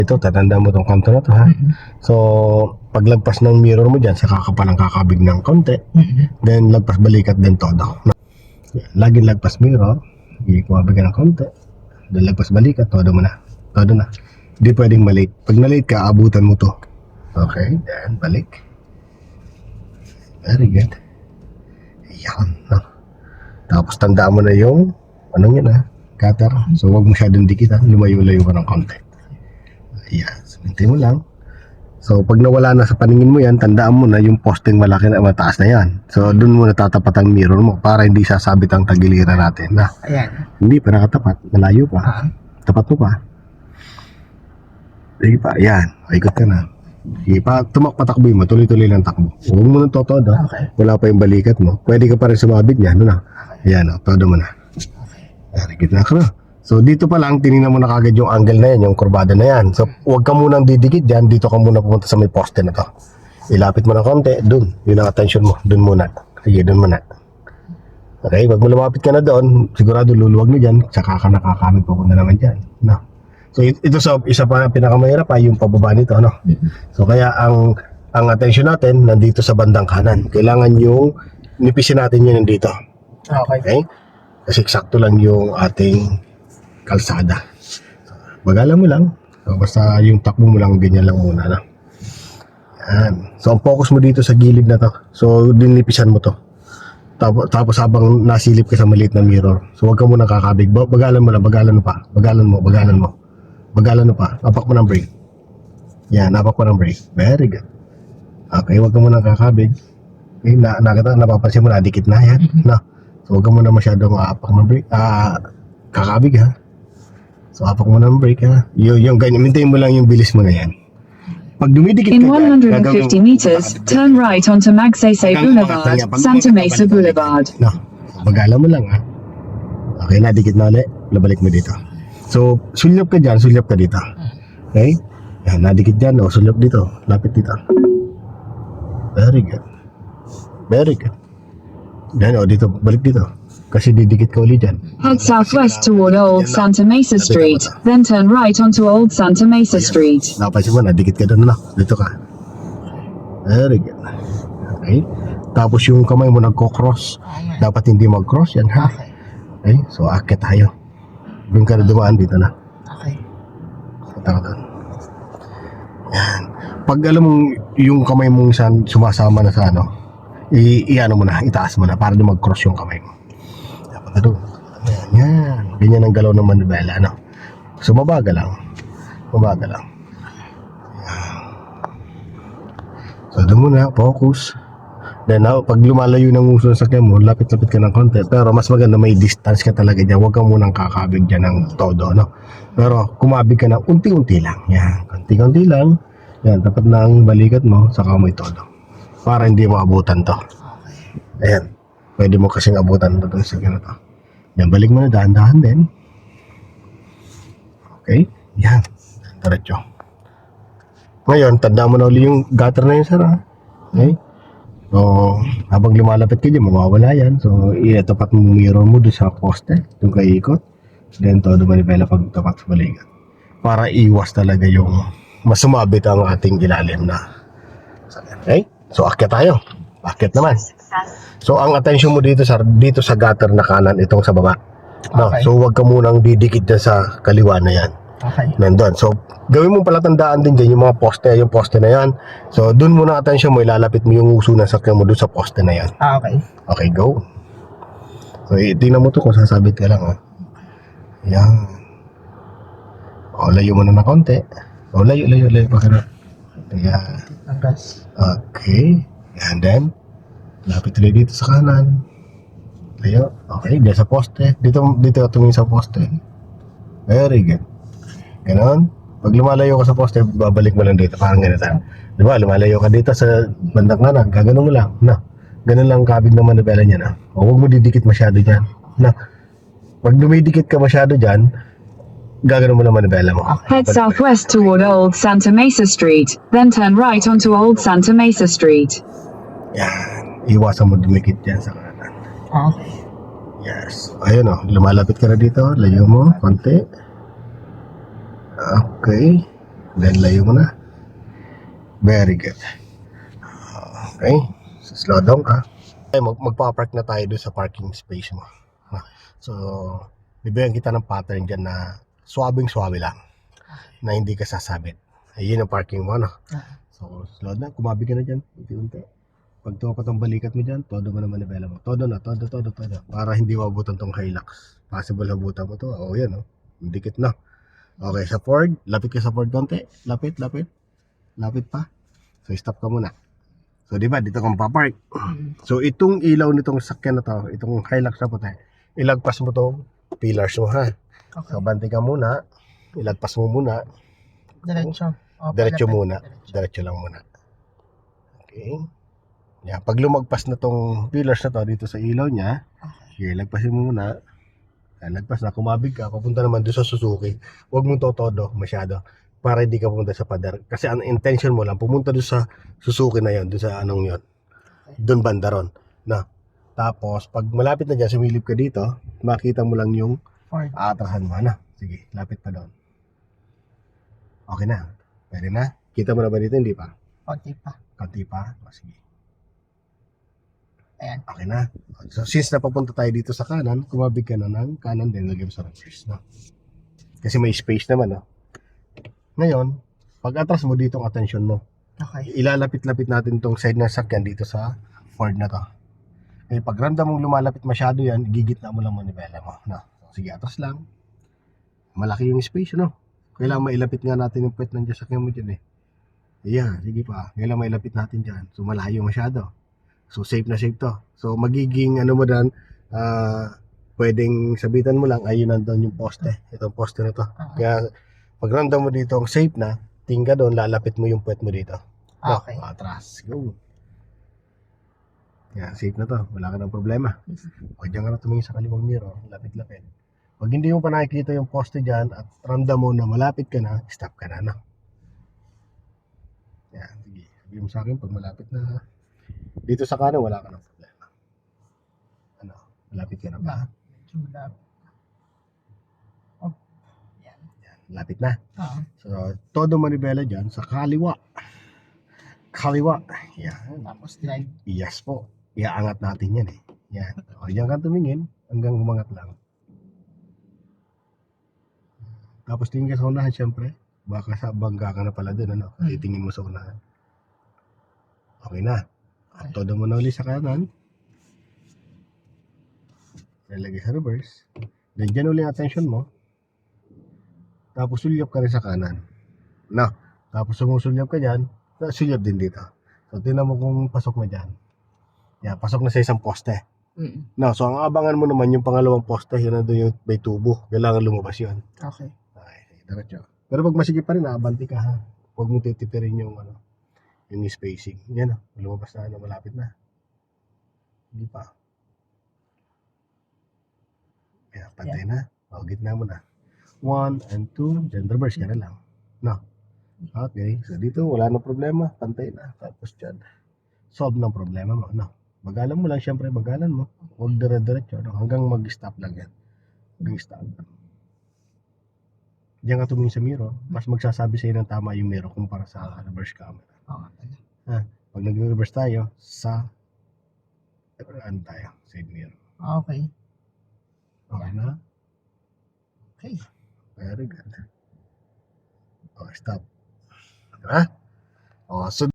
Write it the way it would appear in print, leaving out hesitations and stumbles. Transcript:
Ito, tatanda mo tong kanto na to, ha? So, paglagpas ng mirror mo dyan, saka ka palang kakabig ng konti. Then, lagpas balikat din todo. Laging lagpas mirror, kumabig ka ng konti. Then, lagpas balikat, todo mo na. Todo na. Hindi pwedeng malate. Pag nalate ka, abutan mo to. Okay, then, balik. Very good. Ayan, no? Tapos, tandaan mo na yung, anong yun, ha? Cutter. So, huwag masyadong dikitan. Lumayo-layo ka ng konti. Ayan, hintay mo lang. So, pag nawala na sa paningin mo yan, tandaan mo na yung posting malaki na mataas na yan. So, dun mo natatapat ang mirror mo para hindi sasabit ang tagiliran natin. Na, Ayan. hindi pa nakatapat, malayo pa. Tapat mo pa. Sige pa, yan. Ikot ka na. Sige pa, patakboy mo, tuloy-tuloy lang takbo. Huwag mo nang todo. Okay. Wala pa yung balikat mo. Pwede ka pa rin sumabit niya. Ano na? Ayan, todo mo na. Ayan, gitna ka na. So dito pa lang, tinignan mo na kagad yung angle na yan, yung kurbada na yan. So huwag ka munang didikit dyan, dito ka muna pumunta sa may poste na to. Ilapit mo na konti, dun. Yun ang attention mo, dun muna. Sige, dun muna. Okay, wag mo lumapit ka na doon, sigurado luluwag mo dyan, saka ka nakakamit po na naman dyan. No? So ito sa isa pa pinakamahirap pa yung pababa nito, no? So kaya ang attention natin nandito sa bandang kanan. Kailangan yung nipisin natin yun dito. Okay? Kasi eksakto lang yung ating kalsada. So, bagalan mo lang. So, basta yung takbo mo lang, ganyan lang muna. No? Yan. So, ang focus mo dito sa gilid na to. So, dinipisan mo to. Tapos habang nasilip ka sa maliit na mirror. So, huwag ka muna kakabig. Bagalan mo lang, bagalan mo pa. Bagalan mo. Bagalan mo pa. Apak mo ng brake. Yan, apak mo ng brake. Very good. Okay, huwag ka muna kakabig. Okay, napapansin mo na, dikit na yan. No? So, huwag ka muna masyadong apak ng brake. Kakabig, ha? So, apak mo ng brake, ha? Yung ganyan, mintayin mo lang yung bilis mo na yan. Pag dumidikit In ka dyan, 150 meters, turn right onto Magsaysay Boulevard, Santa Mesa Boulevard. No, bagala mo lang, ha? Okay, nadikit na ulit. Labalik mo dito. So, sulyap ka dyan, sulyap ka dito. Okay? Yan, nadikit dyan, o, sulyap dito. Lapit dito. Very good. Very good. Yan, o, dito, balik dito. Kasi didikit ka ulit dyan. Head southwest toward Old Santa Mesa Street, then turn right onto Old Santa Mesa Street. Napansin mo, nadikit ka doon, no? Dito ka. Very good. Okay? Tapos yung kamay mo nagko-cross. Dapat hindi mag-cross yan, ha? Okay? So, akit tayo. Doon ka na dumaan, dito na. Okay. Punta ka doon. Yan. Pag alam mong yung kamay mong sumasama na sa ano, i-ano mo na, itaas mo na para di mag-cross yung kamay mo. Dapat na doon. Yan. Ganyan ang galaw ng manibela, no? So, mabaga lang. Mabaga lang. Yan. So, doon muna, focus. Then, pag lumalayo ng uso sa sakyan mo, lapit-lapit ka ng konti. Pero mas maganda may distance ka talaga dyan. Huwag ka munang kakabig dyan ng todo, no? Pero, kumabig ka ng unti-unti lang. Yan. Unti-unti lang. Yan. Tapat na ang balikat mo, saka mo todo. Para hindi mo abutan to. Ayan. Pwede mo kasing abutan to sa sakyan na to. Yan. Balik mo na dahan-dahan din. Okay? Yan. Diretso. Ngayon, tanda mo na ulit yung gutter na yun, sir, ha? Okay? So, habang lumalapit ka dyan, mawawala yan. So, tapat mo mirror mo doon sa poste, doon ka ikot. Then, todo manibela pag tapat sa balikat. Para iwas talaga yung mas sumabit ang ating ilalim na. Okay? So, akyat tayo. Akyat naman. So, ang attention mo dito sa gutter na kanan, itong sa baba. No? Okay. So, huwag ka munang didikit dyan sa kaliwa na yan. Okay. Nandun. So, gawin mo palatandaan din dyan yung mga poste, yung poste na yan. So, dun mo na attention mo, ilalapit mo yung uso ng sakyan mo dun sa poste na yan. Okay. Okay, go. So, tingnan mo to kung sasabit ka lang, ha. Yan. O, layo mo na ng konti. O, layo pa ka na. Ayan. Ang gas. Okay. And then, lapit ulit dito sa kanan. Layo. Okay, dito sa poste. Dito tumingin sa poste. Very good. Ganon. Pag lumalayo ka sa poste, babalik mo lang dito. Parang ganito. Di ba? Lumalayo ka dito sa bandang kanan. Gaganon mo lang. No. Ganun lang kabig ng manibela niya, na. O, huwag mo didikit masyado dyan. No. Pag dumidikit ka masyado dyan, gaganon mo lang manibela mo. Head southwest toward Old Santa Mesa Street, then turn right onto Old Santa Mesa Street. Yan. Iwasan mo dumikit dyan sa kanan. Okay. Yes. Ayun, o. Lumalapit ka na dito. Layo mo. Konti. Okay. Then layo mo na. Very good. Okay. So, slow down ka. Okay, magpa-park na tayo doon sa parking space mo. So, bibigyan kita ng pattern dyan na swabing-swabe lang. Na hindi ka sasabit. Ayun ang parking mo, no? So, slow na. Kumabi ka na dyan. Unti-unti. Pag tumakot ang balikat mo dyan, todo mo na manibela mo. Todo na, todo. Para hindi mabutan tong Hilux. Possible habutan mo to. Oh, yan, oh. Dikit na. Okay, sa Ford. Lapit ka sa Ford konti. Lapit. Lapit pa. So, stop ka muna. So, di ba, dito kang papark. So, itong ilaw nitong sakyan na to, itong Hilux na puti, ilagpas mo tong pillars mo, ha? Okay. So, banti ka muna. Ilagpas mo muna. Diretso. O, Diretso palapit. muna. Diretso. Diretso lang muna. Okay. Yan. Pag lumagpas na tong pillars na to dito sa ilaw niya, sige, lagpasin mo muna. Yan, lagpas na. Kumabig ka, papunta naman doon sa Suzuki. Huwag mong totodo masyado para hindi ka pumunta sa pader. Kasi ang intention mo lang, pumunta doon sa Suzuki na yon, doon sa anong yon. Doon banda ron. Na. Tapos, pag malapit na dyan, sumilip ka dito, makita mo lang yung Ford. aatrasan mo. Na. Sige, lapit pa doon. Okay na. Pwede na. Kita mo na ba dito? Hindi pa. Konti pa. Konti pa. O, sige. Ayan. Okay na. So, since napapunta tayo dito sa kanan, kumabig ka na ng kanan din, lagyan mo sa reverse, no? Kasi may space naman, no? Ngayon, pag atras mo dito ang attention mo, Okay. ilalapit-lapit natin tong side ng sakyan dito sa Ford na to. Eh, pag ramdam mong lumalapit masyado yan, gigitna mo lang manibela mo, no? So, sige, atras lang. Malaki yung space, no? Kailangan mailapit nga natin yung puwet ng sakyan mo dyan, eh. Ayan, sige pa. Kailangan mailapit natin dyan. So, malayo masyado. So, safe na safe to. So, magiging ano mo dan, pwedeng sabitan mo lang, ayun nandun yung poste. Itong poste na to. Kaya, pag ramdam mo dito ang safe na, tingin ka doon, lalapit mo yung puwet mo dito. No, Okay. atras. Go. Yan, safe na to. Wala ka ng problema. Huwag dyan ka na tumingin sa kaliwang mirror. Lapit-lapit. Pag hindi mo pa nakikita yung poste dyan at ramdam mo na malapit ka na, stop ka na, no? Yan, sige. Sabihin mo sa akin pag malapit na. Dito sa kanan, wala ka ng problema. Ano? Malapit ka na ba? Chula. Yan, malapit na. Oo. So, todo manibela dyan sa kaliwa. Kaliwa. Yan. Tapos drive. Yes po. Iaangat natin yan, eh. Yan. O, diyan ka tumingin hanggang umangat lang. Tapos tingin ka sa unahan, syempre. Baka sa bangga ka na pala dun, ano? Titingin mo sa unahan. Okay na. At todo mo na ulit sa kanan. Nalagay sa reverse. Then dyan ulit attention mo. Tapos sulyap ka rin sa kanan. No. Tapos sumusulyap ka dyan, sulyap din dito. So tingnan mo kung pasok na dyan. Yan, pasok na sa isang poste. No, so ang abangan mo naman yung pangalawang poste, yun na doon yung may tubo. Kailangan lumabas yun. Okay. Okay, diretso. Pero pag masigit pa rin, abanti ka, ha. Huwag mo titipirin yung ano, yung spacing. Yan, lumabas na, malapit na. Hindi pa. Yan, pantay na. O, gitna mo na. 1 and 2, then reverse ka na lang. No. Okay, so dito wala nang problema, pantay na. Tapos dyan, solve ng problema mo. No. Bagalan mo lang, syempre bagalan mo. Huwag dire-diretso, no? Hanggang mag-stop lang yan. Hanggang stop. Diyan ka tumingin sa mirror, mas magsasabi sa'yo ng tama yung mirror kumpara sa reverse camera. Oo. Pag nag-reverse tayo, sa ano tayo? Side mirror. Okay. Okay na? Okay. Very good. Okay, stop. Diba? O, so